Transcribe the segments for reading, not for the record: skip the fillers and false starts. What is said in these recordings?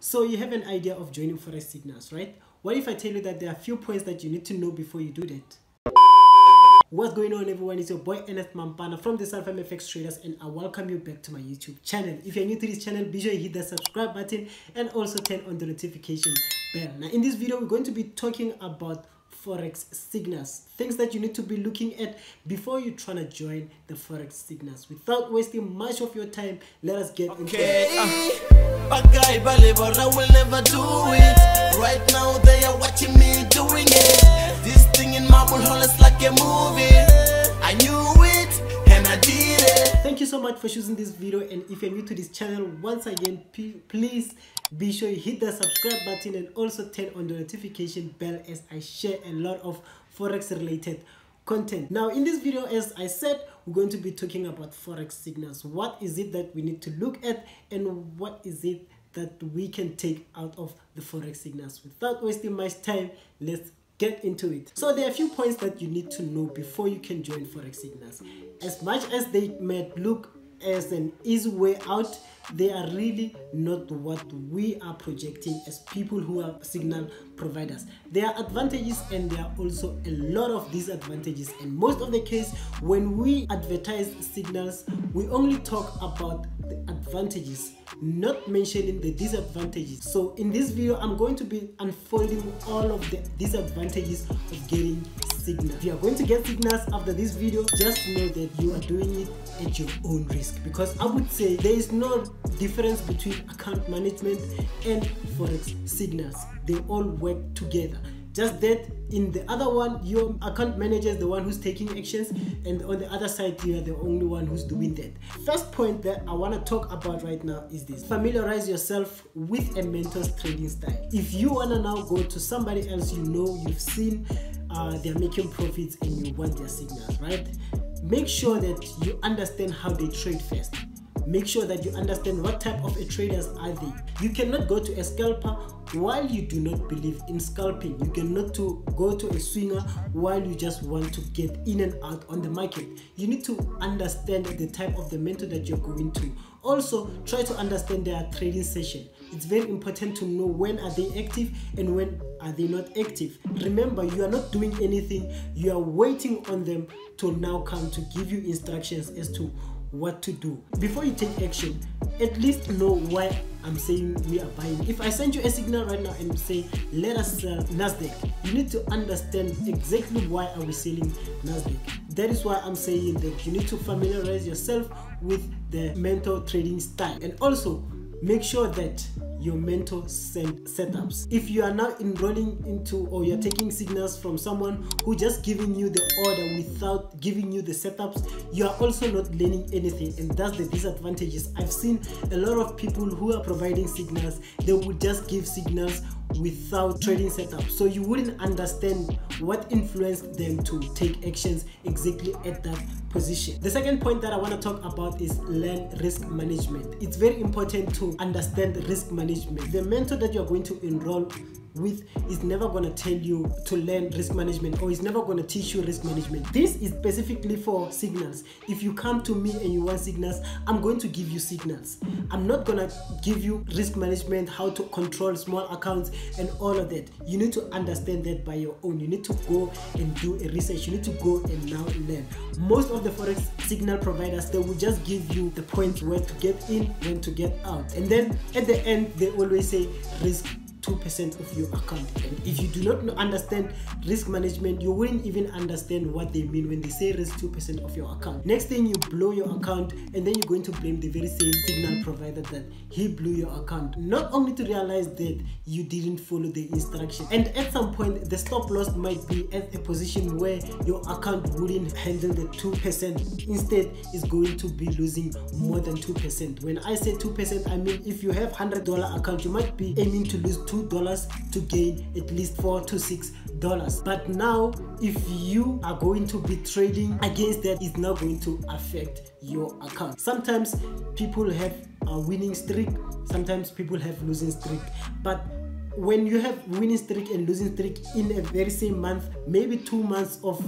So you have an idea of joining Forex Signals, right? What if I tell you that there are a few points that you need to know before you do that? What's going on, everyone? It's your boy Ernest Mampana from the Salfam FX Traders, and I welcome you back to my YouTube channel. If you're new to this channel, be sure you hit the subscribe button and also turn on the notification bell. Now in this video, we're going to be talking about Forex Signals, things that you need to be looking at before you're trying to join the Forex Signals. Without wasting much of your time, let us get into it. I will never do it. Right now they are watching me doing it. This thing in marble hall is like a movie. I knew it and I did it. Thank you so much for choosing this video, and if you're new to this channel, once again, please be sure you hit the subscribe button and also turn on the notification bell, as I share a lot of Forex related content. Now in this video, as I said, we're going to be talking about Forex Signals. What is it that we need to look at, and what is it that we can take out of the Forex Signals? Without wasting much time, let's get into it. So there are a few points that you need to know before you can join Forex Signals. As much as they might look as an easy way out, they are really not what we are projecting as people who are signal providers. There are advantages and there are also a lot of disadvantages, and most of the case when we advertise signals, we only talk about the advantages, not mentioning the disadvantages. So in this video, I'm going to be unfolding all of the disadvantages of getting signals. If you are going to get signals after this video, just know that you are doing it at your own risk, because I would say there is no difference between account management and Forex Signals. They all work together. Just that in the other one, your account manager is the one who's taking actions, and on the other side, you are the only one who's doing that. First point that I want to talk about right now is this: familiarize yourself with a mentor's trading style. If you want to now go to somebody else you know, you've seen they're making profits and you want their signals, right? Make sure that you understand how they trade first. Make sure that you understand what type of traders are they. You cannot go to a scalper while you do not believe in scalping. You cannot go to a swinger while you just want to get in and out on the market. You need to understand the type of the mentor that you're going to. Also, try to understand their trading session. It's very important to know when are they active and when are they not active. Remember, you are not doing anything. You are waiting on them to now come to give you instructions as to what to do. Before you take action, at least know why I'm saying we are buying. If I send you a signal right now and say let us sell Nasdaq, you need to understand exactly why are we selling Nasdaq. That is why I'm saying that you need to familiarize yourself with the mentor trading style, and also make sure that your mentor send setups. If you are now enrolling into, or you're taking signals from someone who just giving you the order without giving you the setups, you are also not learning anything, and that's the disadvantages. I've seen a lot of people who are providing signals, they would just give signals without trading setup, so you wouldn't understand what influenced them to take actions exactly at that position. The second point that I want to talk about is learn risk management. It's very important to understand risk management. The mentor that you're going to enroll with is never going to tell you to learn risk management, or is never going to teach you risk management. This is specifically for signals. If you come to me and you want signals, I'm going to give you signals. I'm not going to give you risk management, how to control small accounts and all of that. You need to understand that by your own. You need to go and do a research. You need to go and now learn. Most of the Forex signal providers, they will just give you the points where to get in, when to get out, and then at the end they always say risk 2% of your account. And if you do not understand risk management, you wouldn't even understand what they mean when they say risk 2% of your account. Next thing, you blow your account, and then you're going to blame the very same signal provider that he blew your account, not only to realize that you didn't follow the instruction. And at some point, the stop loss might be at a position where your account wouldn't handle the 2%. Instead, it's going to be losing more than 2%. When I say 2%, I mean if you have $100 account, you might be aiming to lose $2 to gain at least $4 to $6. But now, if you are going to be trading against that, it's now going to affect your account. Sometimes people have a winning streak, sometimes people have losing streak, but when you have winning streak and losing streak in a very same month, maybe 2 months of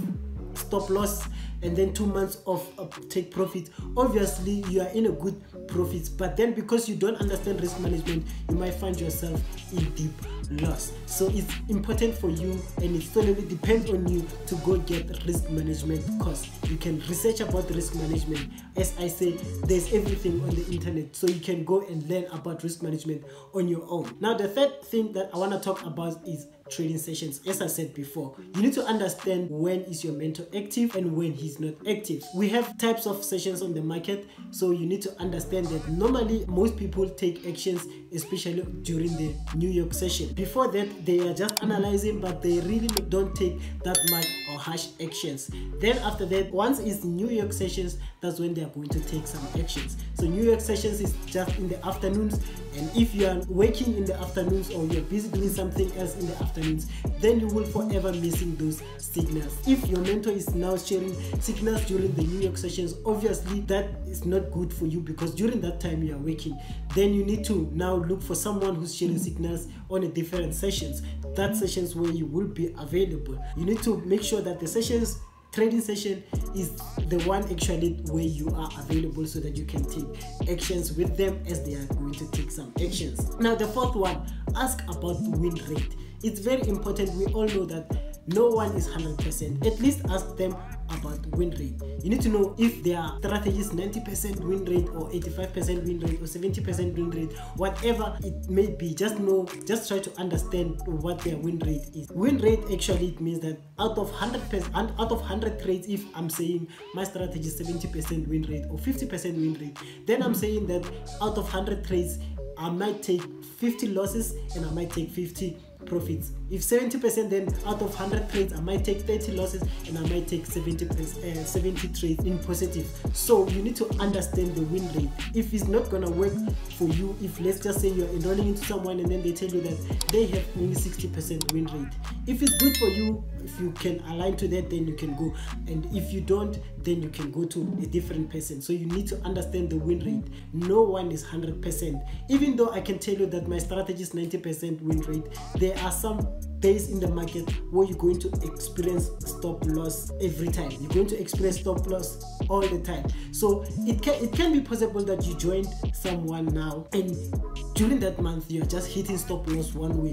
stop loss and then 2 months of take profit, obviously you are in a good profit. But then because you don't understand risk management, you might find yourself in deep loss. So it's important for you, and it totally depends on you to go get risk management course. You can research about risk management. As I say, there's everything on the internet, so you can go and learn about risk management on your own. Now the third thing that I want to talk about is trading sessions. As I said before, you need to understand when is your mentor active and when he's not active. We have types of sessions on the market, so you need to understand that normally most people take actions, especially during the New York session. Before that, they are just analyzing, but they really don't take that much or harsh actions. Then after that, once it's New York sessions, that's when they are going to take some actions. So New York sessions is just in the afternoons, and if you are working in the afternoons or you're busy doing something else in the afternoons, then you will forever missing those signals. If your mentor is now sharing signals during the New York sessions, obviously that is not good for you, because during that time you are working. Then you need to now look for someone who's sharing signals on a different sessions. That sessions where you will be available. You need to make sure that the sessions, trading session, is the one actually where you are available, so that you can take actions with them as they are going to take some actions. Now the fourth one, ask about win rate. It's very important. We all know that no one is 100%. At least ask them about win rate. You need to know if their strategy is 90% win rate or 85% win rate or 70% win rate, whatever it may be. Just try to understand what their win rate is. Win rate actually, it means that out of 100%, out of 100 trades, if I'm saying my strategy is 70% win rate or 50% win rate, then I'm saying that out of 100 trades, I might take 50 losses and I might take 50 profits. If 70%, then out of 100 trades I might take 30 losses and I might take 70 trades in positive. So you need to understand the win rate. If it's not gonna work for you, if let's just say you're enrolling into someone and then they tell you that they have only 60% win rate, if it's good for you, if you can align to that, then you can go, and if you don't, then you can go to a different person. So you need to understand the win rate. No one is 100%. Even though I can tell you that my strategy is 90% win rate, there are some days in the market where you're going to experience stop loss every time. You're going to experience stop loss all the time. So it can be possible that you joined someone now, and during that month you're just hitting stop loss one way.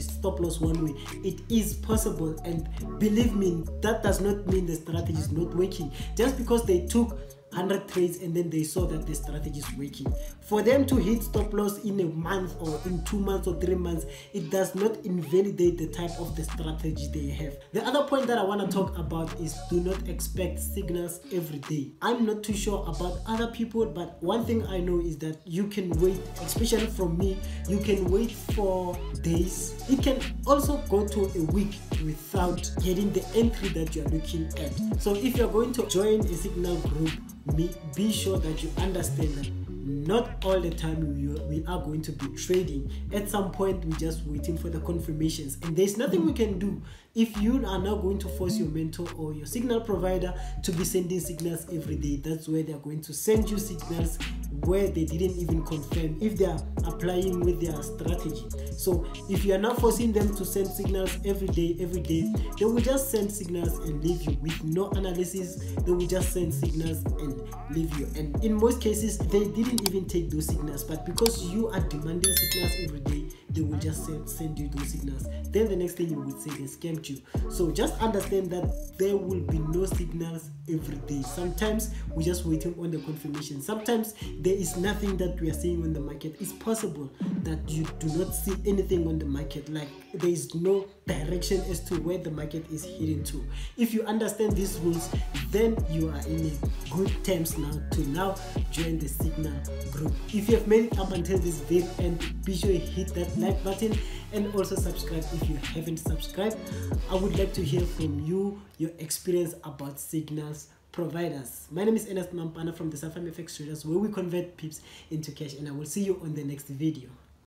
It is possible, and believe me, that does not mean the strategy is not working. Just because they took 100 trades and then they saw that the strategy is working, for them to hit stop loss in a month or in 2 months or 3 months, it does not invalidate the type of the strategy they have. The other point that I want to talk about is do not expect signals every day. I'm not too sure about other people, but one thing I know is that you can wait, especially from me, you can wait for days. It can also go to a week without getting the entry that you are looking at. So if you're going to join a signal group, be sure that you understand that not all the time we are going to be trading. At some point we're just waiting for the confirmations, and there's nothing we can do. If you are now going to force your mentor or your signal provider to be sending signals every day, that's where they're going to send you signals where they didn't even confirm if they are applying with their strategy. So if you are now forcing them to send signals every day, they will just send signals and leave you with no analysis. They will just send signals and leave you, and in most cases they didn't even take those signals, but because you are demanding signals every day, they will just send you those signals. Then the next thing you would say, they scammed you. So just understand that there will be no signals every day. Sometimes we're just waiting on the confirmation. Sometimes there is nothing that we are seeing on the market. It's possible that you do not see anything on the market, like there is no direction as to where the market is heading to. If you understand these rules, then you are in a good terms now to now join the signal group. If you have made it up until this video, and be sure you hit that like button and also subscribe if you haven't subscribed. I would like to hear from you, your experience about signals providers. My name is Ernest Mampana from the Safam FX Traders, where we convert pips into cash, and I will see you on the next video.